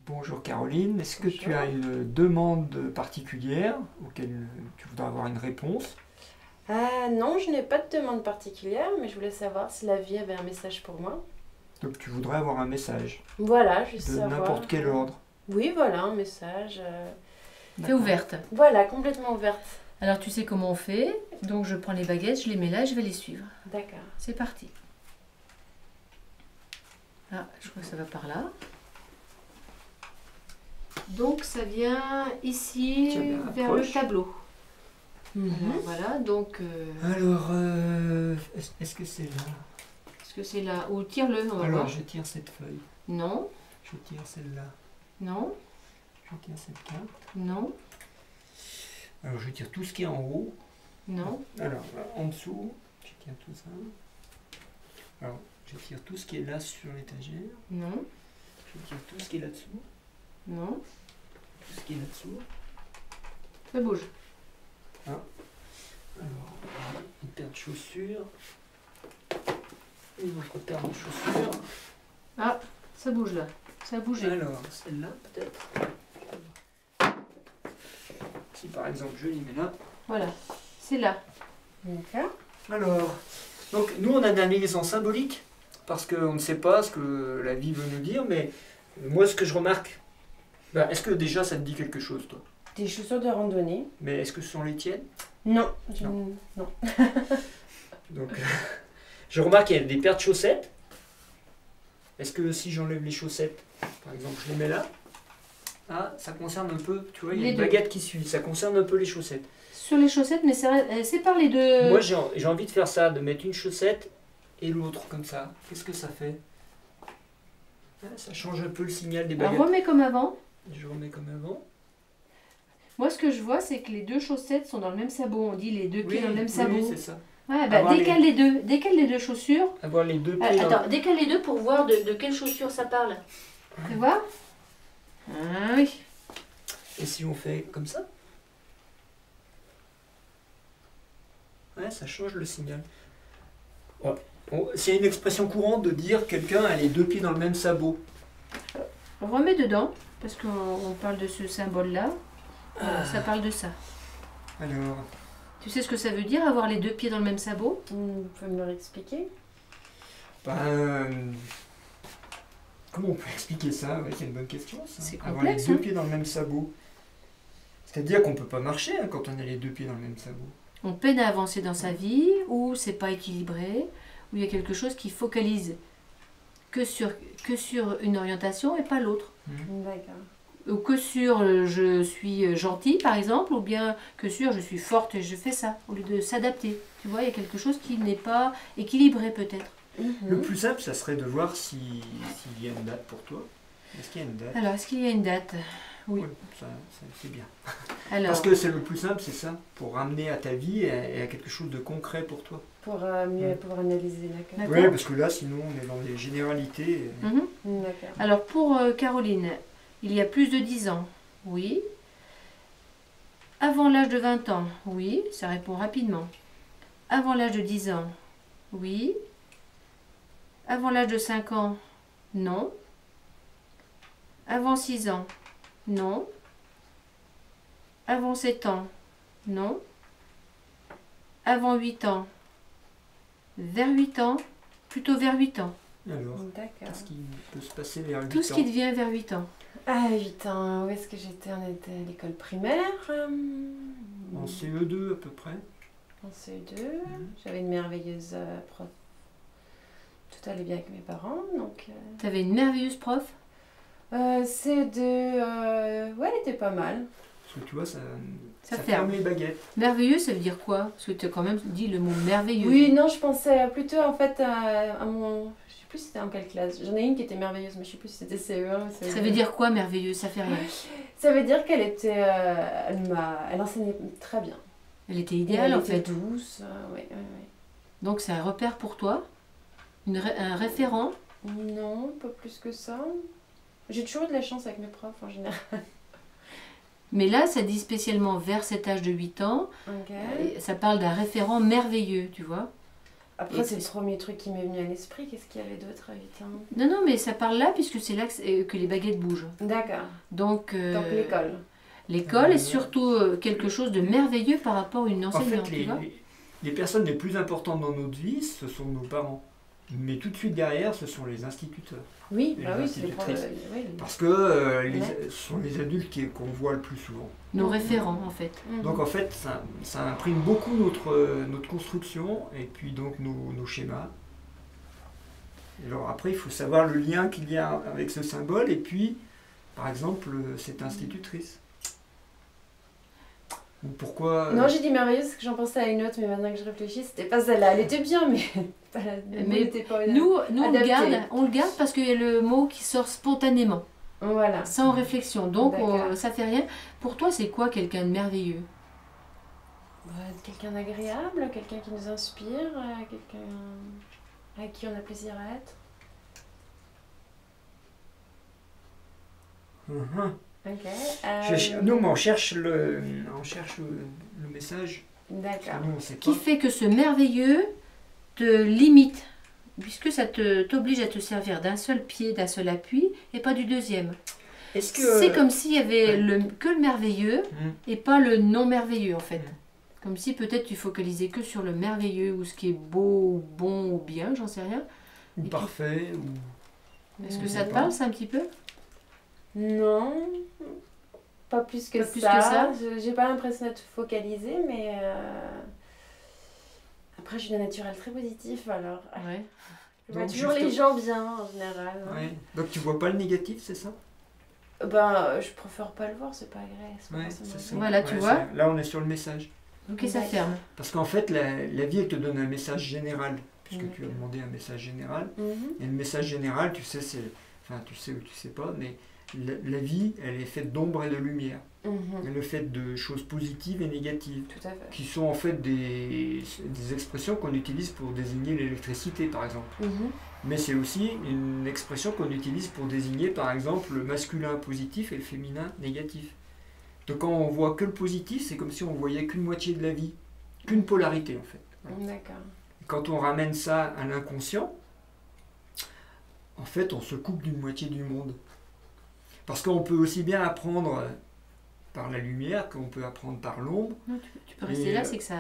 Bonjour Caroline, est-ce que tu Bonjour. as une demande particulière auquel tu voudrais avoir une réponse? Non, je n'ai pas de demande particulière, mais je voulais savoir si la vie avait un message pour moi. Donc tu voudrais avoir un message Voilà, juste de savoir. n'importe quel ordre. Oui, voilà, un message. T'es D'accord. ouverte. Voilà, complètement ouverte. Alors tu sais comment on fait. Donc je prends les baguettes, je les mets là, je vais les suivre. D'accord. C'est parti. Ah, je crois que ça va par là. Donc ça vient ici Tiens, bien, vers le approche. tableau. Mhm. Alors, voilà, donc Alors, est-ce que c'est là? est-ce que c'est là? Ou tire-le, on va Alors voir. je tire cette feuille, Non, je tire celle-là, non, je tire cette carte. non, Alors je tire tout ce qui est en haut. non, Alors en dessous, je tire tout ça. Alors je tire tout ce qui est là sur l'étagère. non, Je tire tout ce qui est là-dessous. non. Tout ce qui est là-dessous. Ça bouge. Alors, une paire de chaussures. Une autre paire de chaussures. Ah, ça bouge là. Ça a bougé. Alors, celle-là peut-être. Si par exemple je les mets là. Voilà, c'est là. D'accord. Alors, donc nous on analyse en symbolique parce qu'on ne sait pas ce que la vie veut nous dire, mais moi ce que je remarque, est-ce que déjà ça te dit quelque chose toi? Des chaussures de randonnée? Mais est-ce que ce sont les tiennes? Non. Non. Non. Donc, je remarque qu'il y a des paires de chaussettes. Est-ce que si j'enlève les chaussettes, par exemple, je les mets là, ah, ça concerne un peu, tu vois, il y a Les une deux. baguette qui suit, ça concerne un peu les chaussettes. Sur les chaussettes, mais sépare les deux. Moi, j'ai envie de faire ça, de mettre une chaussette et l'autre, comme ça. Qu'est-ce que ça fait? Ah, ça change un peu le signal des Alors baguettes. remets comme avant. Je remets comme avant. Moi, ce que je vois, c'est que les deux chaussettes sont dans le même sabot. On dit les deux pieds dans le même sabot. oui, c'est ça. Ouais, bah, Avoir décale les deux. Décale les deux chaussures. Avoir les deux Ah, pieds dans- attends, décale les deux pour voir de quelle chaussure ça parle. Tu vois? Ah oui. Et si on fait comme ça? Ouais, ça change le signal. Ouais. C'est une expression courante de dire quelqu'un a les deux pieds dans le même sabot. Remets dedans, parce qu'on parle de ce symbole-là. Voilà, ça parle de ça. Alors, Tu sais ce que ça veut dire, avoir les deux pieds dans le même sabot? Vous pouvez me le réexpliquer? comment on peut expliquer ça? Ouais, c'est une bonne question, ça. C'est Avoir complexe, les deux hein. pieds dans le même sabot. C'est-à-dire qu'on peut pas marcher hein, quand on a les deux pieds dans le même sabot. On peine à avancer dans sa vie, ou c'est pas équilibré, ou il y a quelque chose qui focalise que sur une orientation et pas l'autre. D'accord. Ou que sur je suis gentille par exemple, ou bien que sur je suis forte et je fais ça, au lieu de s'adapter. Tu vois, il y a quelque chose qui n'est pas équilibré peut-être. Le plus simple, ça serait de voir s'il y a une date pour toi. Est-ce qu'il y a une date? Alors, est-ce qu'il y a une date? Oui. Ouais, ça, c'est bien. Alors, Parce que c'est le plus simple, c'est ça, pour ramener à ta vie et à quelque chose de concret pour toi. Pour mieux pouvoir analyser, d'accord. D'accord. Oui, parce que là, sinon, on est dans les généralités. mhm. D'accord. Alors pour Caroline, il y a plus de 10 ans, oui. Avant l'âge de 20 ans, oui, ça répond rapidement. Avant l'âge de 10 ans, oui. Avant l'âge de 5 ans, non. Avant 6 ans, non. Avant 7 ans, non. Avant 8 ans, vers 8 ans, plutôt vers 8 ans. Alors, D'accord. qu'est-ce qui peut se passer vers 8 Tout ce ans? qui devient vers 8 ans. Ah, 8 ans, où est-ce que j'étais? On était à l'école primaire. En CE2 à peu près. En CE2. J'avais une merveilleuse prof. Tout allait bien avec mes parents, donc... Tu avais une merveilleuse prof. CE2, ouais, elle était pas mal. Parce que tu vois, ça Ça ferme ferme. les baguettes. Merveilleux, ça veut dire quoi? Parce que tu as quand même dit le mot merveilleux. Oui, non, je pensais plutôt en fait à mon... Je sais plus si c'était en quelle classe. J'en ai une qui était merveilleuse, mais je sais plus si c'était CE1 ou CE2. Ça veut dire quoi merveilleux? Ça fait rien. Ça veut dire qu'elle était... elle enseignait très bien. Elle était Et idéale elle en était fait. douce, ouais. Donc c'est un repère pour toi, un référent. Non, pas plus que ça. J'ai toujours eu de la chance avec mes profs en général. Mais là, ça dit spécialement vers cet âge de 8 ans. Ok. Ça parle d'un référent merveilleux, tu vois. Après, c'est le premier truc qui m'est venu à l'esprit. Qu'est-ce qu'il y avait d'autre à 8 ans? Non, non, mais ça parle là puisque c'est là que les baguettes bougent. D'accord. Donc l'école. L'école est surtout quelque chose de merveilleux par rapport à une En enseignante, fait, tu vois. les personnes les plus importantes dans notre vie, ce sont nos parents. Mais tout de suite derrière, ce sont les instituteurs. Oui, Et bah les oui, c'est les institutrices. oui. Parce que ce sont les adultes qu'on voit le plus souvent. Nos référents, en fait. Donc en fait, ça imprime beaucoup notre construction et puis donc nos schémas. Alors après, il faut savoir le lien qu'il y a avec ce symbole et puis, par exemple, cette institutrice. Ou pourquoi... Non, j'ai dit merveilleuse parce que j'en pensais à une autre, mais maintenant que je réfléchis, c'était pas celle-là. Elle était bien, mais Mais était pas Nous, on adaptée. le garde parce qu'il y a le mot qui sort spontanément, Voilà. sans réflexion. Donc, D'accord. ça fait rien. Pour toi, c'est quoi quelqu'un de merveilleux? Quelqu'un d'agréable, quelqu'un qui nous inspire, quelqu'un avec qui on a plaisir à être. Mhm. Ok. Nous, on cherche le message. D'accord. Nous, on sait Qui pas. fait que ce merveilleux te limite, puisque ça t'oblige à te servir d'un seul pied, d'un seul appui, et pas du deuxième. Est-ce que... C'est comme s'il y avait Ouais. que le merveilleux Mhm. et pas le non merveilleux en fait. Mhm. Comme si peut-être tu focalisais que sur le merveilleux ou ce qui est beau ou bon ou bien, j'en sais rien. Ou Et parfait, ou... Est-ce que Mhm. ça te parle ça un petit peu? Non, pas plus que Pas plus ça. que ça. J'ai pas l'impression d'être focalisée, mais après, je suis d'un naturel très positif, alors Ouais. je vois Donc, toujours les juste- gens bien en général. Hein. Ouais. Donc tu vois pas le négatif, c'est ça? Je préfère pas le voir, c'est pas agréable. c'est pas Ouais, forcément c'est ça. agréable. Voilà, tu vois. Là, on est sur le message. Ok, ça D'accord. ferme. Parce qu'en fait, la vie, elle te donne un message général, puisque tu as D'accord. demandé un message général. Mhm. Et le message général, tu sais, tu sais ou tu sais pas, mais la vie, elle est faite d'ombre et de lumière. Mhm. Elle est faite de choses positives et négatives, Tout à fait. qui sont en fait des expressions qu'on utilise pour désigner l'électricité, par exemple. Mhm. Mais c'est aussi une expression qu'on utilise pour désigner, par exemple, le masculin positif et le féminin négatif. Donc quand on voit que le positif, c'est comme si on voyait qu'une moitié de la vie, qu'une polarité en fait. Voilà. D'accord. Et quand on ramène ça à l'inconscient, en fait, on se coupe d'une moitié du monde. Parce qu'on peut aussi bien apprendre par la lumière qu'on peut apprendre par l'ombre. Non, tu peux rester Et, là, c'est que ça...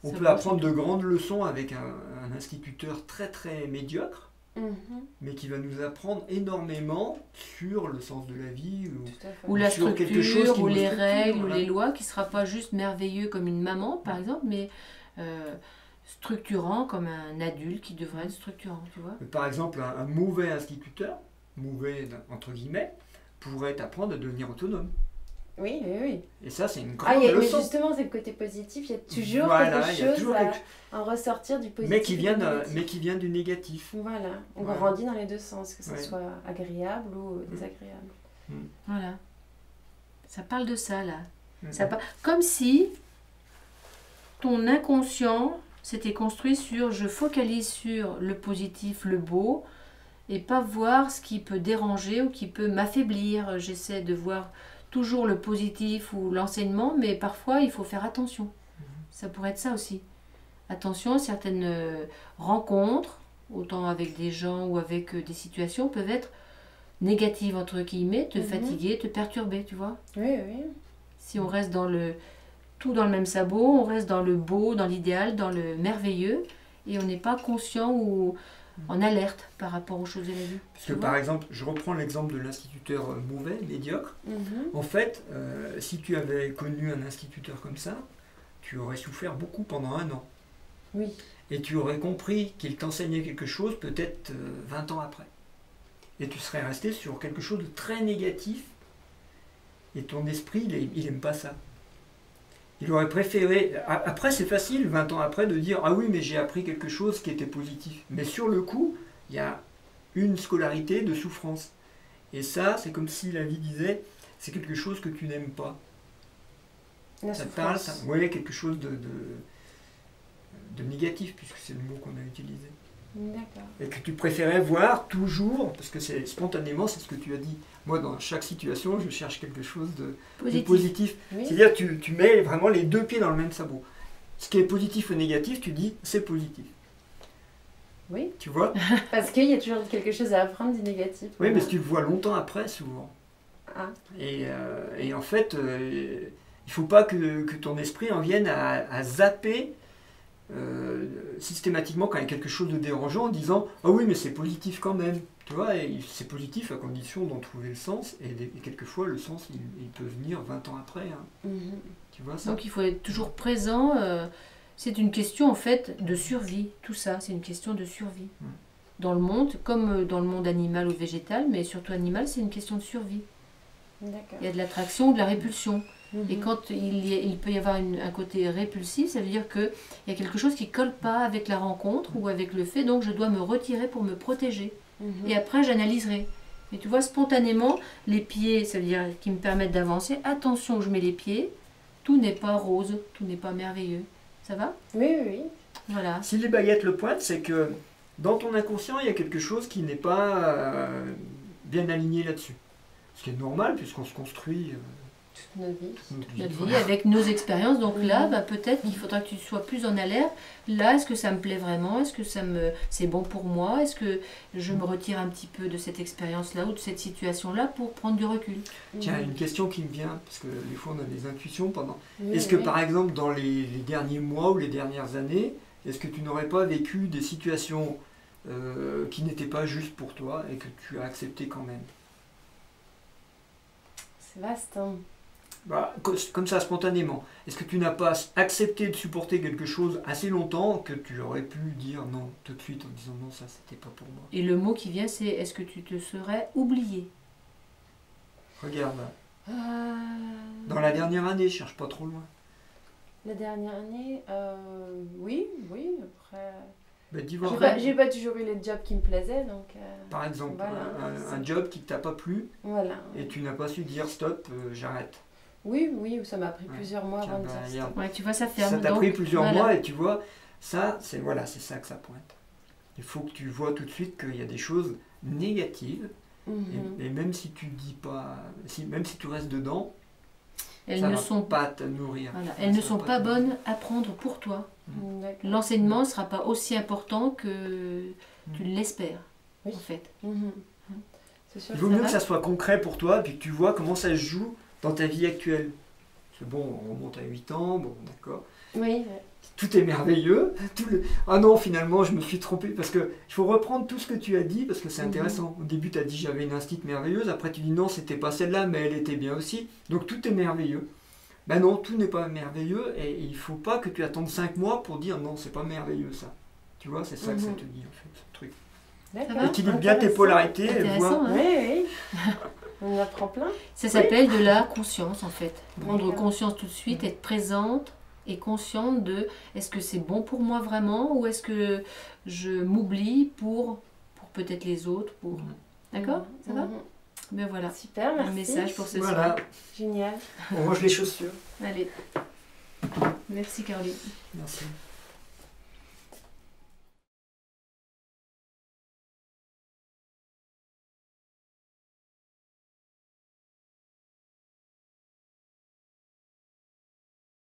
On ça peut vaut apprendre ça. de grandes leçons avec un instituteur très très médiocre, Mhm. mais qui va nous apprendre énormément sur le sens de la vie. Tout à fait. Ou la sur quelque chose structure, qui ou nous les structure, règles, voilà. ou les lois, qui ne sera pas juste merveilleux comme une maman, par exemple, mais structurant comme un adulte qui devrait être structurant, tu vois. Par exemple, un mauvais instituteur, mauvais entre guillemets, pourrait t'apprendre à devenir autonome. Oui, oui, oui. Et ça, c'est une Ah, grande mais leçon. justement, c'est le côté positif. Il y a toujours Voilà, quelque il y a chose toujours à quelque- en ressortir du positif. mais qui vient et du négatif. mais qui vient du négatif. Voilà, on Voilà. grandit dans les deux sens, que ce Ouais. soit agréable ou désagréable. Voilà. Ça parle de ça, là. Mhm. Comme si ton inconscient s'était construit sur je focalise sur le positif, le beau, et pas voir ce qui peut déranger ou qui peut m'affaiblir. J'essaie de voir toujours le positif ou l'enseignement, mais parfois il faut faire attention. Ça pourrait être ça aussi. Attention, certaines rencontres, autant avec des gens ou avec des situations, peuvent être négatives, entre guillemets, te Mhm. fatiguer, te perturber, tu vois. Oui, oui. Si on reste tout dans le même sabot, on reste dans le beau, dans l'idéal, dans le merveilleux, et on n'est pas conscient ou en alerte par rapport aux choses de la vie. Parce que Tu par vois. exemple, je reprends l'exemple de l'instituteur mauvais, médiocre. Mhm. En fait, si tu avais connu un instituteur comme ça, tu aurais souffert beaucoup pendant 1 an. Oui. Et tu aurais compris qu'il t'enseignait quelque chose peut-être 20 ans après. Et tu serais resté sur quelque chose de très négatif. Et ton esprit, il aime pas ça. Il aurait préféré... Après, c'est facile, 20 ans après, de dire « Ah oui, mais j'ai appris quelque chose qui était positif. » Mais sur le coup, il y a une scolarité de souffrance. Et ça, c'est comme si la vie disait « C'est quelque chose que tu n'aimes pas. » La Ça te parle, souffrance. ça? Oui, quelque chose de négatif, puisque c'est le mot qu'on a utilisé. D'accord. Et que tu préférais voir toujours, parce que c'est spontanément, c'est ce que tu as dit. Moi, dans chaque situation, je cherche quelque chose de positif. Oui. C'est-à-dire, tu mets vraiment les deux pieds dans le même sabot. Ce qui est positif ou négatif, tu dis, c'est positif. Oui, Tu vois? parce qu'il y a toujours quelque chose à apprendre du négatif. Oui, mais tu le vois longtemps après, souvent. Ah. Et en fait, il faut pas que ton esprit en vienne à zapper systématiquement quand il y a quelque chose de dérangeant en disant « Ah oui, mais c'est positif quand même ». Tu vois, et c'est positif à condition d'en trouver le sens. Et quelquefois, le sens, il peut venir 20 ans après. Hein. Mhm. Tu vois ça? Donc il faut être toujours présent. C'est une question en fait de survie. Tout ça, c'est une question de survie. Dans le monde, comme dans le monde animal ou végétal, mais surtout animal, c'est une question de survie. D'accord. Il y a de l'attraction ou de la répulsion. Mhm. Et quand il peut y avoir un côté répulsif, ça veut dire qu'il y a quelque chose qui ne colle pas avec la rencontre ou avec le fait, donc je dois me retirer pour me protéger. Mhm. Et après, j'analyserai. Mais tu vois, spontanément, les pieds, ça veut dire qui me permettent d'avancer. Attention, je mets les pieds. Tout n'est pas rose, tout n'est pas merveilleux. Ça va? Oui, oui, oui. Voilà. Si les baguettes le pointent, c'est que dans ton inconscient, il y a quelque chose qui n'est pas bien aligné là-dessus. Ce qui est normal, puisqu'on se construit Toute notre vie. toute notre vie. Notre vie avec nos expériences. Donc là, Mhm. bah, peut-être qu'il faudra que tu sois plus en alerte. Là, est-ce que ça me plaît vraiment? Est-ce que c'est bon pour moi? Est-ce que je me retire un petit peu de cette expérience-là ou de cette situation-là pour prendre du recul? Tiens, une question qui me vient, parce que des fois on a des intuitions pendant. Oui, Est-ce que oui. par exemple dans les derniers mois ou les dernières années, est-ce que tu n'aurais pas vécu des situations qui n'étaient pas justes pour toi et que tu as accepté quand même? C'est vaste, hein. Bah, comme ça, spontanément. Est-ce que tu n'as pas accepté de supporter quelque chose assez longtemps que tu aurais pu dire non tout de suite en disant non, ça c'était pas pour moi? Et le mot qui vient, c'est est-ce que tu te serais oublié? Regarde, Euh, dans la dernière année, cherche pas trop loin. La dernière année, oui, après... Bah, dis J'ai voir. pas toujours eu les jobs qui me plaisaient, donc... Par exemple, voilà, un job qui ne t'a pas plu Voilà. et tu n'as pas su dire stop, j'arrête. Oui, ça m'a pris Ouais. plusieurs mois Tiens, avant de bah, dire regarde. stop. Ouais, tu vois, ça ferme. Ça t'a Donc, pris plusieurs voilà. mois et tu vois, ça, c'est ça que ça pointe. Il faut que tu vois tout de suite qu'il y a des choses négatives Mhm. et même si tu dis pas, même si tu restes dedans, Elles ça ne va sont pas te nourrir. Voilà, Ça elles ne va sont pas te- bonnes à prendre pour toi. D'accord. L'enseignement ne sera pas aussi important que tu l'espères, Oui. en fait. Mhm. C'est sûr Il vaut que mieux ça que va. ça soit concret pour toi et puis que tu vois comment ça se joue dans ta vie actuelle. C'est bon, on remonte à 8 ans, bon d'accord. Oui, Tout est merveilleux. Ah non, finalement, je me suis trompé. Parce qu'il faut reprendre tout ce que tu as dit, parce que c'est Mhm. intéressant. Au début, tu as dit j'avais une instite merveilleuse. Après, tu dis non, c'était pas celle-là, mais elle était bien aussi. Donc tout est merveilleux. Ben non, tout n'est pas merveilleux. Et il faut pas que tu attendes 5 mois pour dire non, c'est pas merveilleux ça. Tu vois, c'est ça que ça Mhm. te dit en fait, ce truc. d'accord. va Équilibre bien tes Intéressant. polarités. Et Intéressant, vois. hein. Oui, oui. On apprend plein. Ça s'appelle de la conscience, en fait. Prendre D'accord. conscience tout de suite, être présente et consciente de est-ce que c'est bon pour moi vraiment ou est-ce que je m'oublie pour peut-être les autres. D'accord? Ça va? Mhm. Ben voilà. Super, Un merci. message pour ce Voilà, soir. Génial. on range les chaussures. Allez. Merci Caroline. Merci.